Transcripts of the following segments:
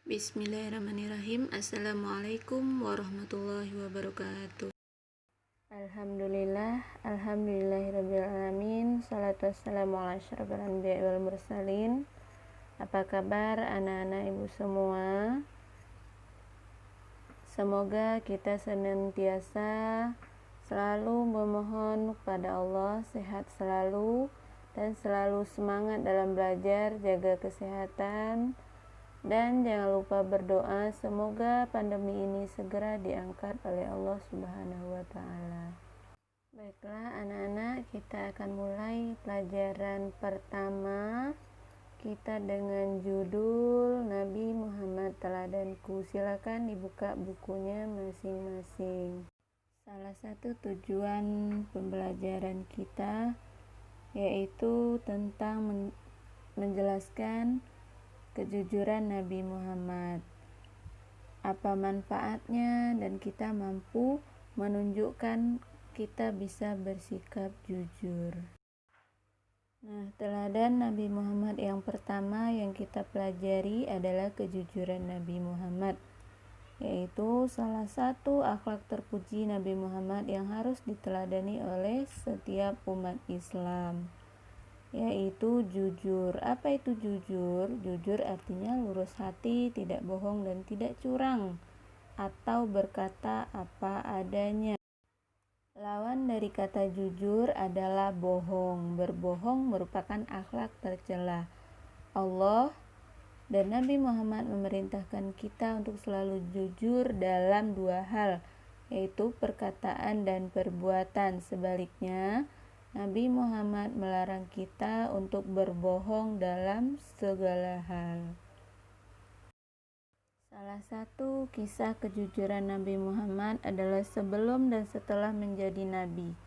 Bismillahirrahmanirrahim. Assalamualaikum warahmatullahi wabarakatuh. Alhamdulillahirrabbilalamin. Salatu wassalamu ala asyrafil anbiya'i wal mursalin. Apa kabar anak-anak ibu semua? Semoga kita senantiasa selalu memohon kepada Allah sehat selalu dan selalu semangat dalam belajar, jaga kesehatan, dan jangan lupa berdoa semoga pandemi ini segera diangkat oleh Allah Subhanahu wa Ta'ala. Baiklah anak-anak, kita akan mulai pelajaran pertama kita dengan judul Nabi Muhammad Teladanku. Silakan dibuka bukunya masing-masing. Salah satu tujuan pembelajaran kita yaitu tentang menjelaskan kejujuran Nabi Muhammad, apa manfaatnya, dan kita mampu menunjukkan kita bisa bersikap jujur. Nah, teladan Nabi Muhammad yang pertama yang kita pelajari adalah kejujuran Nabi Muhammad, yaitu salah satu akhlak terpuji Nabi Muhammad yang harus diteladani oleh setiap umat Islam, yaitu jujur. Apa itu jujur? Jujur artinya lurus hati, tidak bohong dan tidak curang, atau berkata apa adanya. Lawan dari kata jujur adalah bohong. Berbohong merupakan akhlak tercela. Allah dan Nabi Muhammad memerintahkan kita untuk selalu jujur dalam dua hal, yaitu perkataan dan perbuatan. Sebaliknya, Nabi Muhammad melarang kita untuk berbohong dalam segala hal. Salah satu kisah kejujuran Nabi Muhammad adalah sebelum dan setelah menjadi nabi.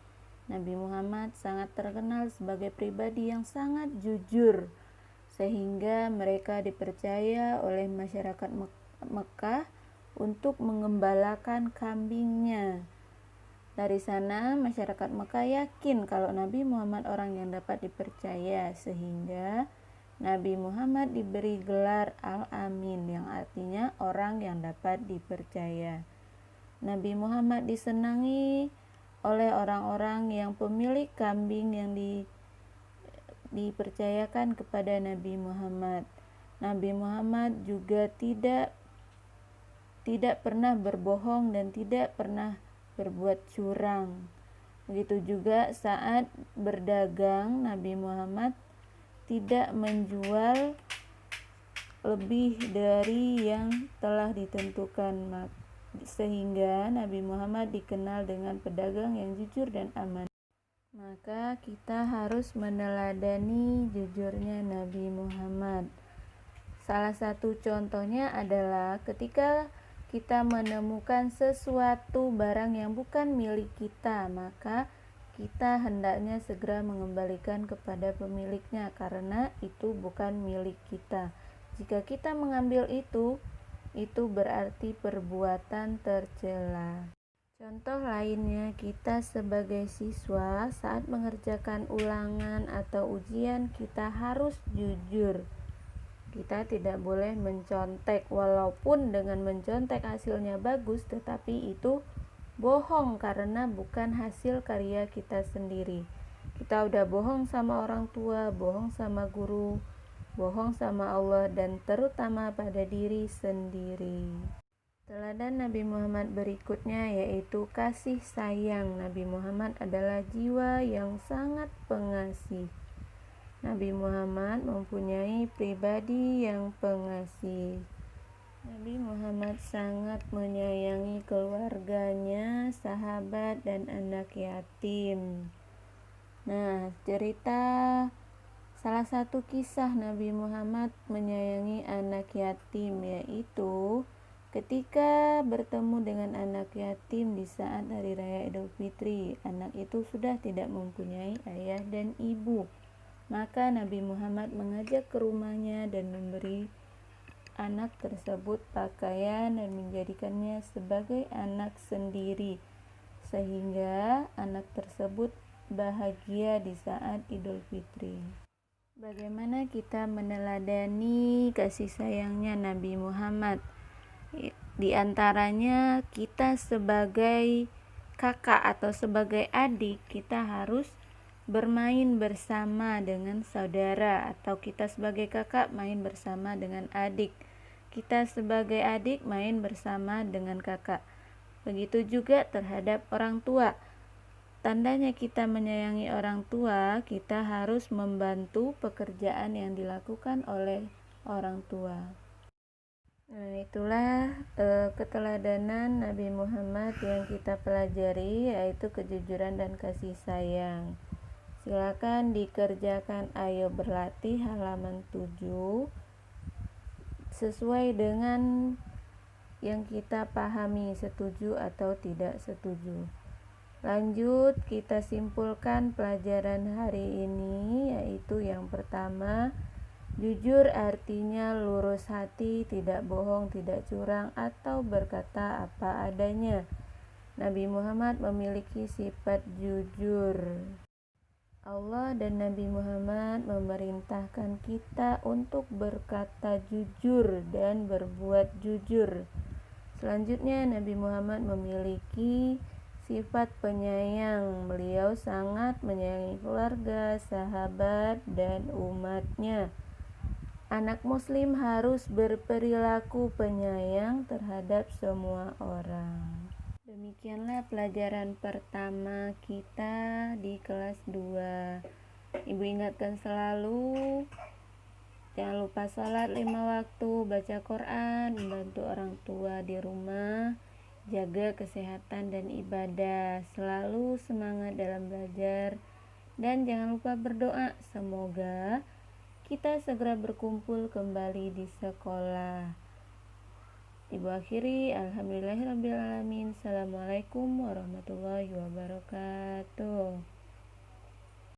Nabi Muhammad sangat terkenal sebagai pribadi yang sangat jujur, sehingga mereka dipercaya oleh masyarakat Mekah untuk mengembalakan kambingnya. Dari sana masyarakat Mekah yakin kalau Nabi Muhammad orang yang dapat dipercaya, sehingga Nabi Muhammad diberi gelar Al-Amin yang artinya orang yang dapat dipercaya. Nabi Muhammad disenangi oleh orang-orang yang pemilik kambing yang dipercayakan kepada Nabi Muhammad. Nabi Muhammad juga tidak pernah berbohong dan tidak pernah berbuat curang. Begitu juga saat berdagang, Nabi Muhammad tidak menjual lebih dari yang telah ditentukan, sehingga Nabi Muhammad dikenal dengan pedagang yang jujur dan aman. Maka kita harus meneladani jujurnya Nabi Muhammad. Salah satu contohnya adalah ketika kita menemukan sesuatu barang yang bukan milik kita, maka kita hendaknya segera mengembalikan kepada pemiliknya karena itu bukan milik kita. Jika kita mengambil itu berarti perbuatan tercela. Contoh lainnya, kita sebagai siswa saat mengerjakan ulangan atau ujian kita harus jujur. Kita tidak boleh mencontek, walaupun dengan mencontek hasilnya bagus, tetapi itu bohong karena bukan hasil karya kita sendiri. Kita udah bohong sama orang tua, bohong sama guru, bohong sama Allah, dan terutama pada diri sendiri. Teladan Nabi Muhammad berikutnya yaitu kasih sayang. Nabi Muhammad adalah jiwa yang sangat pengasih. Nabi Muhammad mempunyai pribadi yang pengasih. Nabi Muhammad sangat menyayangi keluarganya, sahabat, dan anak yatim. Nah, salah satu kisah Nabi Muhammad menyayangi anak yatim yaitu ketika bertemu dengan anak yatim di saat Hari Raya Idul Fitri. Anak itu sudah tidak mempunyai ayah dan ibu. Maka Nabi Muhammad mengajak ke rumahnya dan memberi anak tersebut pakaian dan menjadikannya sebagai anak sendiri, sehingga anak tersebut bahagia di saat Idul Fitri. Bagaimana kita meneladani kasih sayangnya Nabi Muhammad? Di antaranya kita sebagai kakak atau sebagai adik, kita harus bermain bersama dengan saudara, atau kita sebagai kakak main bersama dengan adik, kita sebagai adik main bersama dengan kakak. Begitu juga terhadap orang tua. Tandanya kita menyayangi orang tua, kita harus membantu pekerjaan yang dilakukan oleh orang tua. Nah, itulah keteladanan Nabi Muhammad yang kita pelajari, yaitu kejujuran dan kasih sayang. Silakan dikerjakan Ayo Berlatih halaman 7 sesuai dengan yang kita pahami, setuju atau tidak setuju. Lanjut, kita simpulkan pelajaran hari ini, yaitu yang pertama, jujur artinya lurus hati, tidak bohong, tidak curang, atau berkata apa adanya. Nabi Muhammad memiliki sifat jujur. Allah dan Nabi Muhammad memerintahkan kita untuk berkata jujur dan berbuat jujur. Selanjutnya, Nabi Muhammad memiliki sifat penyayang. Beliau sangat menyayangi keluarga, sahabat, dan umatnya. Anak muslim harus berperilaku penyayang terhadap semua orang. Demikianlah pelajaran pertama kita di kelas 2. Ibu ingatkan selalu, jangan lupa sholat 5 waktu, baca Quran, membantu orang tua di rumah, jaga kesehatan dan ibadah, selalu semangat dalam belajar, dan jangan lupa berdoa semoga kita segera berkumpul kembali di sekolah. Ibu akhiri, alhamdulillahirrabbilalamin. Assalamualaikum warahmatullahi wabarakatuh.